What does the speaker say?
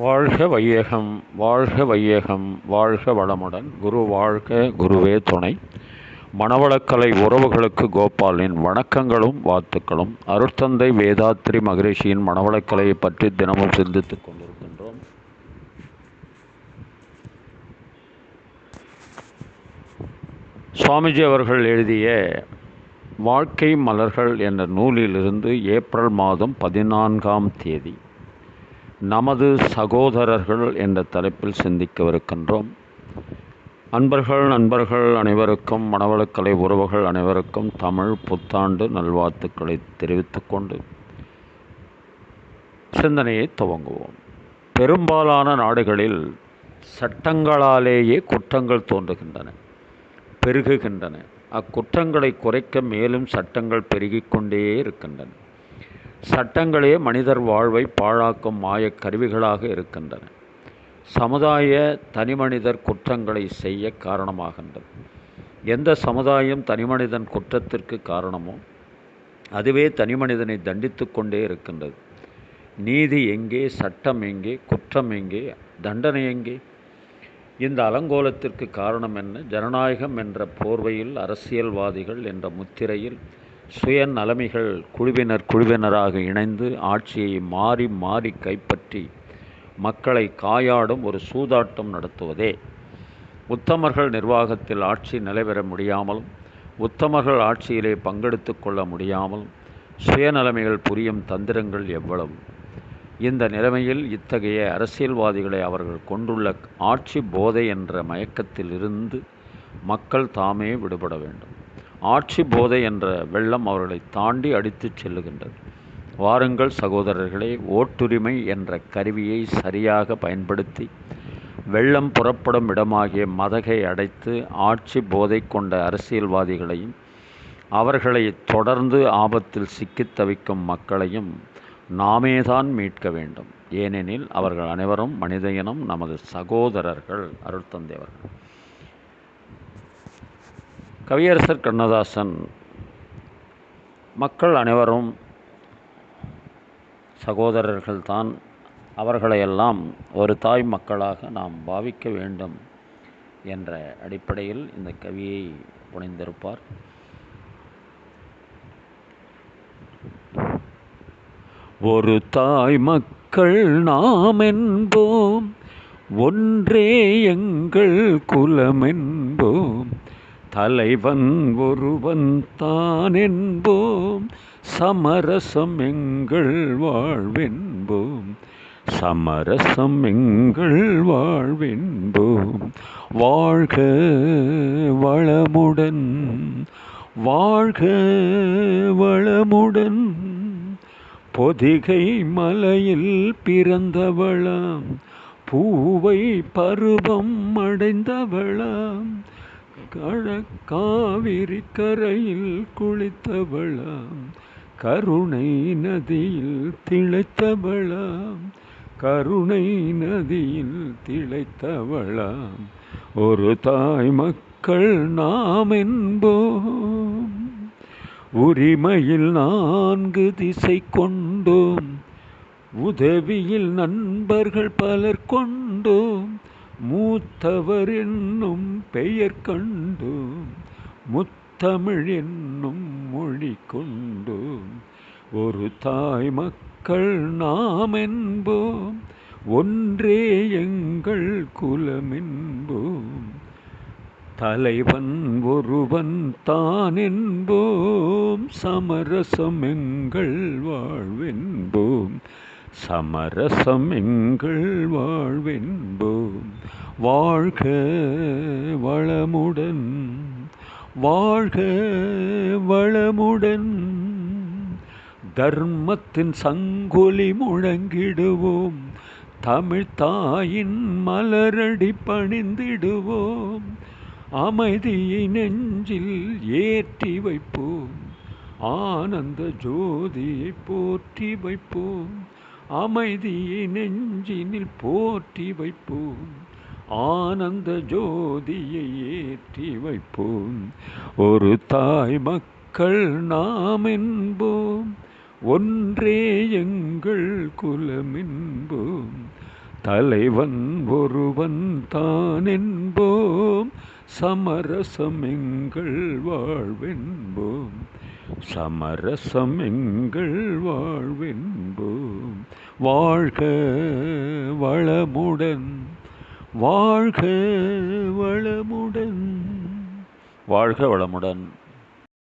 வாழ்க வையகம், வாழ்க வையகம், வாழ்க வளமுடன். குரு வாழ்க, குருவே துணை. மணவளக்கலை உறவுகளுக்கு கோபாலின் வணக்கங்களும் வாழ்த்துக்களும். அருட்தந்தை வேதாத்ரி மகரிஷியின் மணவளக்கலையை பற்றி தினமும் சிந்தித்துக் கொண்டிருக்கின்றோம். சுவாமிஜி அவர்கள் எழுதிய வாழ்க்கை மலர்கள் என்ற நூலிலிருந்து ஏப்ரல் மாதம் 14ஆம் தேதி நமது சகோதரர்கள் என்ற தலைப்பில் சிந்திக்கவிருக்கின்றோம். நண்பர்கள் அனைவருக்கும், மணவளக்கலை உறவுகள் அனைவருக்கும் தமிழ் புத்தாண்டு நல்வாழ்த்துக்களை தெரிவித்துக் கொண்டு சிந்தனையை துவங்குவோம். பெரும்பாலான நாடுகளில் சட்டங்களாலேயே குற்றங்கள் தோன்றுகின்றன, பெருகுகின்றன. அக்குற்றங்களை குறைக்க மேலும் சட்டங்கள் பெருகிக் கொண்டே இருக்கின்றன. சட்டங்களே மனிதர் வாழ்வை பாழாக்கும் மாயக் கருவிகளாக இருக்கின்றன. சமுதாய தனிமனிதர் குற்றங்களை செய்ய காரணமாகின்றது. எந்த சமுதாயம் தனிமனிதன் குற்றத்திற்கு காரணமோ அதுவே தனிமனிதனை தண்டித்து கொண்டே இருக்கின்றது. நீதி எங்கே? சட்டம் எங்கே? குற்றம் எங்கே? தண்டனை எங்கே? இந்த அலங்கோலத்திற்கு காரணம் என்ன? ஜனநாயகம் என்ற போர்வையில், அரசியல்வாதிகள் என்ற முத்திரையில் சுயநலமிகள் குழுவினராக இணைந்து ஆட்சியை மாறி மாறி கைப்பற்றி மக்களை காயாடும் ஒரு சூதாட்டம் நடத்துவதே. உத்தமர்கள் நிர்வாகத்தில் ஆட்சி நிலைபெற முடியாமலும், உத்தமர்கள் ஆட்சியிலே பங்கெடுத்து கொள்ள முடியாமலும் சுயநலமைகள் புரியும் தந்திரங்கள் எவ்வளவு! இந்த நிலைமையில் இத்தகைய அரசியல்வாதிகளை அவர்கள் கொண்டுள்ள ஆட்சி போதை என்ற மயக்கத்தில் இருந்து மக்கள் தாமே விடுபட வேண்டும். ஆட்சி போதை என்ற வெள்ளம் அவர்களை தாண்டி அடித்துச் செல்லுகின்றது. வாருங்கள் சகோதரர்களே, ஓட்டுரிமை என்ற கருவியை சரியாக பயன்படுத்தி வெள்ளம் புறப்படும் இடமாகிய மதகை அடைத்து ஆட்சி போதை கொண்ட அரசியல்வாதிகளையும் அவர்களை தொடர்ந்து ஆபத்தில் சிக்கித் தவிக்கும் மக்களையும் நாமேதான் மீட்க வேண்டும். ஏனெனில் அவர்கள் அனைவரும் மனித இனம், நமது சகோதரர்கள். அருட்தந்தை அவர்கள். கவியரசர் கண்ணதாசன் மக்கள் அனைவரும் சகோதரர்கள்தான், அவர்களையெல்லாம் ஒரு தாய் மக்களாக நாம் பாவிக்க வேண்டும் என்ற அடிப்படையில் இந்த கவியை புனைந்திருப்பார். ஒரு தாய் மக்கள் நாம் என்போம், ஒன்றே எங்கள் குலமென்போம், தலைவன் ஒருவன் தான் என்போம், சமரசம் எங்கள் வாழ்வென்போம், சமரசம் எங்கள் வாழ்வென்போம். வாழ்க வளமுடன், வாழ்க வளமுடன். பொதிகை மலையில் பிறந்தவளாம், பூவை பருவம் அடைந்தவளாம், காவிரி கரையில் குளித்தவளாம், கருணை நதியில் திளைத்தவளாம், கருணை நதியில் திளைத்தவளாம். ஒரு தாய் மக்கள் நாம் என்போம், உரிமையில் 4 திசை கொண்டோம், உதவியில் நண்பர்கள் பலர் கொண்டோம், மூத்தவர் என்னும் பெயர் கண்டோம், முத்தமிழ் என்னும் மொழி கொண்டோம். ஒரு தாய் மக்கள் நாம் என்போம், ஒன்றே எங்கள் குலமென்போம், தலைவன் ஒருவன் தான் என்போம், சமரசம் எங்கள் வாழ்வென்போம், சமரசம் எங்கள் வாழ்வென்போம். வாழ்க வளமுடன், வாழ்க வளமுடன். தர்மத்தின் சங்கொலி முழங்கிடுவோம், தமிழ் தாயின் மலரடி பணிந்திடுவோம், அமைதியை நெஞ்சில் ஏற்றி வைப்போம், ஆனந்த ஜோதியை போற்றி வைப்போம், அமைதியை நெஞ்சினில் போற்றி வைப்போம், ஆனந்த ஜோதியை ஏற்றி வைப்போம். ஒரு தாய் மக்கள் நாம் என்போம், ஒன்றே எங்கள் குலமென்போம், தலைவன் ஒருவன் தான் என்போம், சமரசம் எங்கள் வாழ்வென்போம், சமரசம் எங்கள் வாழ்வென்போம். வாழ்க வளமுடன், வாழ்க வளமுடன், வாழ்க வளமுடன்.